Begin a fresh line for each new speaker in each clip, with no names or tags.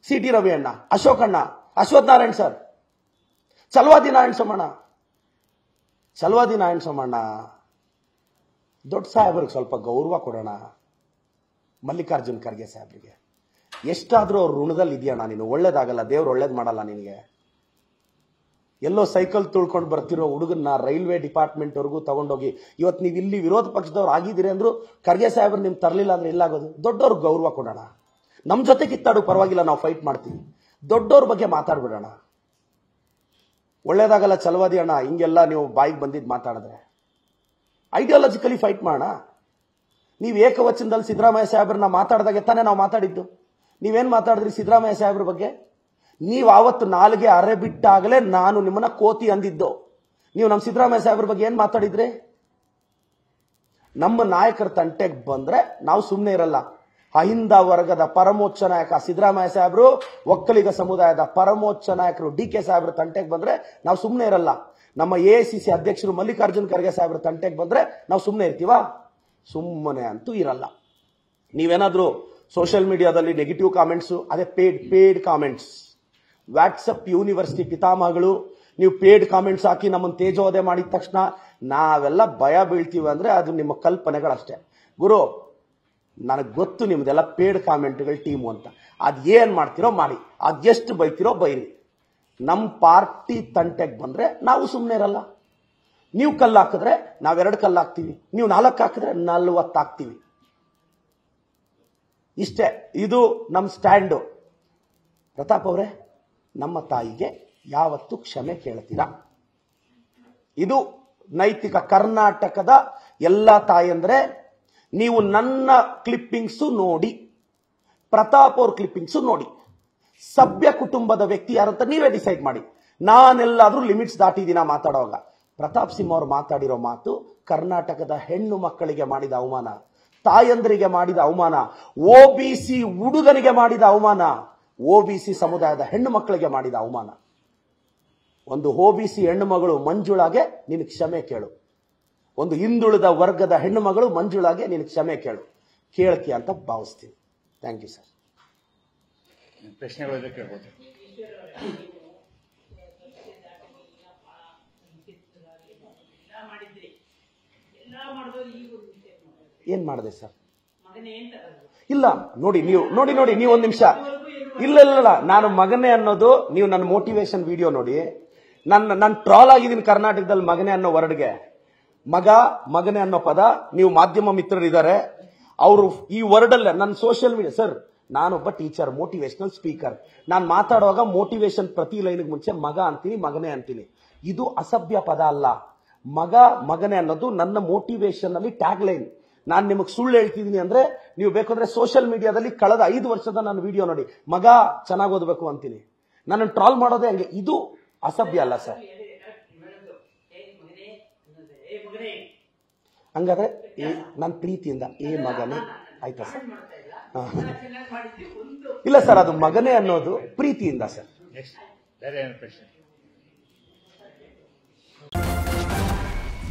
CT Ravi ಅಣ್ಣ, ಅಶೋಕ್ ಅಣ್ಣ, Ashwath Narayan sir, Chalavadi Narayana Somanna, ದೊಡ್ಡ ಸಾಹೇಬ್ರಿಗೆ ಸ್ವಲ್ಪ ಗೌರವ ಕೊಡೋಣ. ಮಲ್ಲಿಕಾರ್ಜುನ್ ಖರ್ಗೆ ಸಾಹೇಬ್ರಿಗೆ ಎಷ್ಟಾದ್ರೂ ಅವ್ರ ಋಣದಲ್ಲಿ ಇದೆಯಣ್ಣ ನೀನು. ಒಳ್ಳೇದಾಗಲ್ಲ, ದೇವ್ರು ಒಳ್ಳೇದ್ ಮಾಡಲ್ಲ ನಿನಗೆ. ಎಲ್ಲೋ ಸೈಕಲ್ ತುಳ್ಕೊಂಡು ಬರ್ತಿರೋ ಹುಡುಗನ್ನ ರೈಲ್ವೆ ಡಿಪಾರ್ಟ್ಮೆಂಟ್ ವರ್ಗೂ ತಗೊಂಡೋಗಿ ಇವತ್ತು ನೀವು ಇಲ್ಲಿ ವಿರೋಧ ಪಕ್ಷದವ್ರು ಆಗಿದ್ದೀರಿ ಅಂದ್ರು ಖರ್ಗೆ ಸಾಹೇಬ್ರು ನಿಮ್ ತರಲಿಲ್ಲ ಅಂದ್ರೆ ಎಲ್ಲಾಗೋದು. ದೊಡ್ಡವ್ರಿಗೆ ಗೌರವ ಕೊಡೋಣ. ನಮ್ ಜೊತೆ ಕಿತ್ತಾಡು ಪರವಾಗಿಲ್ಲ, ನಾವು ಫೈಟ್ ಮಾಡ್ತೀವಿ. ದೊಡ್ಡವ್ರ ಬಗ್ಗೆ ಮಾತಾಡ್ಬಿಡೋಣ. ಒಳ್ಳೇದಾಗಲ್ಲ ಚಲವಾದಿ ಅಣ್ಣ, ಹಿಂಗೆಲ್ಲ ನೀವು ಬಾಯಿಗೆ ಬಂದಿದ್ದು ಮಾತಾಡಿದ್ರೆ. ಐಡಿಯಾಲಜಿಕಲಿ ಫೈಟ್ ಮಾಡೋಣ. ನೀವು ಏಕವಚನದಲ್ಲಿ ಸಿದ್ದರಾಮಯ್ಯ ಸಾಹೇಬ್ರನ್ನ ಮಾತಾಡಿದಾಗೆ ತಾನೇ ನಾವು ಮಾತಾಡಿದ್ದು. ನೀವೇನ್ ಮಾತಾಡಿದ್ರಿ ಸಿದ್ದರಾಮಯ್ಯ ಸಾಹೇಬ್ರ ಬಗ್ಗೆ? ನೀವು ಆವತ್ತು ನಾಲ್ಗೆ ಅರೆ ಬಿಟ್ಟಾಗಲೇ ನಾನು ನಿಮ್ಮನ್ನ ಕೋತಿ ಅಂದಿದ್ದು. ನೀವು ನಮ್ಮ ಸಿದ್ದರಾಮಯ್ಯ ಸಾಹೇಬ್ರ ಬಗ್ಗೆ ಏನ್ ಮಾತಾಡಿದ್ರಿ? ನಮ್ಮ ನಾಯಕರ ತಂಟೆಗೆ ಬಂದ್ರೆ ನಾವು ಸುಮ್ಮನೆ ಇರಲ್ಲ. ಅಹಿಂದ ವರ್ಗದ ಪರಮೋಚ್ಚ ನಾಯಕ ಸಿದ್ದರಾಮಯ್ಯ ಸಾಹೇಬ್ರು, ಒಕ್ಕಲಿಗ ಸಮುದಾಯದ ಪರಮೋಚ್ಚ ನಾಯಕರು DK ಸಾಹೇಬ್ರ ತಂಟೆಗೆ ಬಂದ್ರೆ ನಾವು ಸುಮ್ಮನೆ ಇರಲ್ಲ. ನಮ್ಮ AICC ಅಧ್ಯಕ್ಷರು ಮಲ್ಲಿಕಾರ್ಜುನ್ ಖರ್ಗೆ ಸಾಹೇಬ್ರ ತಂಟೆಗೆ ಬಂದ್ರೆ ನಾವು ಸುಮ್ಮನೆ ಇರ್ತೀವಾ? ಸುಮ್ಮನೆ ಅಂತೂ ಇರಲ್ಲ. ನೀವೇನಾದ್ರೂ ಸೋಷಿಯಲ್ ಮೀಡಿಯಾದಲ್ಲಿ ನೆಗೆಟಿವ್ ಕಾಮೆಂಟ್ಸ್, ಅದೇ ಪೇಡ್ ಕಾಮೆಂಟ್ಸ್, ವಾಟ್ಸಪ್ ಯೂನಿವರ್ಸಿಟಿ ಪಿತಾಮಹಗಳು ನೀವು ಪೇಡ್ ಕಾಮೆಂಟ್ಸ್ ಹಾಕಿ ನಮ್ಮನ್ನು ತೇಜೋವಧೆ ಮಾಡಿದ ತಕ್ಷಣ ನಾವೆಲ್ಲ ಭಯ ಬೀಳ್ತೀವಿ ಅಂದ್ರೆ ಅದು ನಿಮ್ಮ ಕಲ್ಪನೆಗಳಷ್ಟೇ. ಗುರು, ನನಗೆ ಗೊತ್ತು ನಿಮ್ದೆಲ್ಲ ಪೇಡ್ ಕಾಮೆಂಟ್ಗಳ ಟೀಮು ಅಂತ. ಅದ್ ಏನ್ ಮಾಡ್ತಿರೋ ಮಾಡಿ, ಅದೆಷ್ಟು ಬೈತಿರೋ ಬೈರಿ. ನಮ್ಮ ಪಾರ್ಟಿ ತಂಟೆಗೆ ಬಂದ್ರೆ ನಾವು ಸುಮ್ಮನೆ ಇರಲ್ಲ. ನೀವು ಕಲ್ಲು ಹಾಕಿದ್ರೆ ನಾವ್ 2 ಕಲ್ಲು ಹಾಕ್ತೀವಿ, ನೀವು 4 ಹಾಕಿದ್ರೆ 40 ಹಾಕ್ತೀವಿ. ಇಷ್ಟೇ, ಇದು ನಮ್ಮ ಸ್ಟ್ಯಾಂಡು. ಪ್ರತಾಪ್ ಅವರೇ, ನಮ್ಮ ತಾಯಿಗೆ ಯಾವತ್ತೂ ಕ್ಷಮೆ ಕೇಳ್ತೀರಾ? ಇದು ನೈತಿಕ. ಕರ್ನಾಟಕದ ಎಲ್ಲ ತಾಯಂದ್ರೆ ನೀವು ನನ್ನ ಕ್ಲಿಪ್ಪಿಂಗ್ಸು ನೋಡಿ, ಪ್ರತಾಪ್ ಅವ್ರ ಕ್ಲಿಪ್ಪಿಂಗ್ಸು ನೋಡಿ, ಸಭ್ಯ ಕುಟುಂಬದ ವ್ಯಕ್ತಿ ಯಾರಂತ ನೀವೇ ಡಿಸೈಡ್ ಮಾಡಿ. ನಾನೆಲ್ಲಾದ್ರೂ ಲಿಮಿಟ್ಸ್ ದಾಟಿದ್ದೀನ ಮಾತಾಡುವಾಗ? ಪ್ರತಾಪ್ ಸಿಂಹ ಅವರು ಮಾತಾಡಿರೋ ಮಾತು ಕರ್ನಾಟಕದ ಹೆಣ್ಣು ಮಕ್ಕಳಿಗೆ ಮಾಡಿದ ಅವಮಾನ, ತಾಯಂದರಿಗೆ ಮಾಡಿದ ಅವಮಾನ, OBC ಹುಡುಗನಿಗೆ ಮಾಡಿದ ಅವಮಾನ, OBC ಸಮುದಾಯದ ಹೆಣ್ಣು ಮಕ್ಕಳಿಗೆ ಮಾಡಿದ ಅವಮಾನ. ಒಂದು OBC ಹೆಣ್ಣು ಮಗಳು ಮಂಜುಳಾಗೆ ನೀನು ಕ್ಷಮೆ ಕೇಳು. ಒಂದು ಹಿಂದುಳಿದ ವರ್ಗದ ಹೆಣ್ಣು ಮಗಳು ಮಂಜುಳಾಗೆ ನೀನು ಕ್ಷಮೆ ಕೇಳು. ಕೇಳ್ತೀಯ ಅಂತ ಭಾವಿಸ್ತೀನಿ. Thank you sir.
ಪ್ರಶ್ನೆಗಳು ಕೇಳ್ಬೋದು.
ಏನ್ ಮಾಡಿದೆ ಸರ್? ಇಲ್ಲ ನೋಡಿ, ನೀವು ಒಂದ್ ನಿಮಿಷ. ಇಲ್ಲ, ನಾನು ಮಗನೇ ಅನ್ನೋದು, ನೀವು ನನ್ನ ಮೋಟಿವೇಶನ್ ವಿಡಿಯೋ ನೋಡಿ. ನಾನು ಟ್ರಾಲ್ ಆಗಿದ್ದೀನಿ ಕರ್ನಾಟಕದಲ್ಲಿ ಮಗನೇ ಅನ್ನೋ ವರ್ಡ್ಗೆ. ಮಗನೇ ಅನ್ನೋ ಪದ, ನೀವು ಮಾಧ್ಯಮ ಮಿತ್ರರಿದ್ದಾರೆ, ಅವರು ಈ ವರ್ಡ್ ಅಲ್ಲೇ ನನ್ನ ಸೋಷಿಯಲ್ ಮೀಡಿಯಾ. ಸರ್, ನಾನೊಬ್ಬ ಟೀಚರ್, ಮೋಟಿವೇಶನಲ್ ಸ್ಪೀಕರ್. ನಾನು ಮಾತಾಡುವಾಗ ಮೋಟಿವೇಶನ್ ಪ್ರತಿ ಲೈನ್ಗೆ ಮುಂಚೆ ಮಗ ಅಂತೀನಿ, ಮಗನೇ ಅಂತೀನಿ. ಇದು ಅಸಭ್ಯ ಪದ ಅಲ್ಲ. ಮಗನೇ ಅನ್ನೋದು ನನ್ನ ಮೋಟಿವೇಶನ್ ಅಲ್ಲಿ ಟ್ಯಾಗ್ ಲೈನ್. ನಾನು ನಿಮಗೆ ಸುಳ್ಳು ಹೇಳ್ತಿದ್ದೀನಿ ಅಂದ್ರೆ ನೀವು ಬೇಕಂದ್ರೆ ಸೋಷಿಯಲ್ ಮೀಡಿಯಾದಲ್ಲಿ ಕಳೆದ 5 ವರ್ಷದ ನನ್ನ ವಿಡಿಯೋ ನೋಡಿ, ಮಗ ಚೆನ್ನಾಗಿ ಓದಬೇಕು ಅಂತೀನಿ. ನನ್ನ ಟ್ರಾಲ್ ಮಾಡೋದೇ ಹಂಗೆ. ಇದು ಅಸಭ್ಯ ಅಲ್ಲ ಸರ್. ಹಂಗಾದ್ರೆ ನನ್ನ ಪ್ರೀತಿಯಿಂದ ಮಗನೇ ಆಯ್ತಾ ಸರ್? ಇಲ್ಲ ಸರ್, ಅದು ಮಗನೇ ಅನ್ನೋದು ಪ್ರೀತಿಯಿಂದ ಸರ್.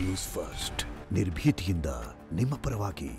ನ್ಯೂಸ್ ಫಸ್ಟ್, ನಿರ್ಭೀತಿಯಿಂದ ನಿಮ್ಮ ಪರವಾಗಿ.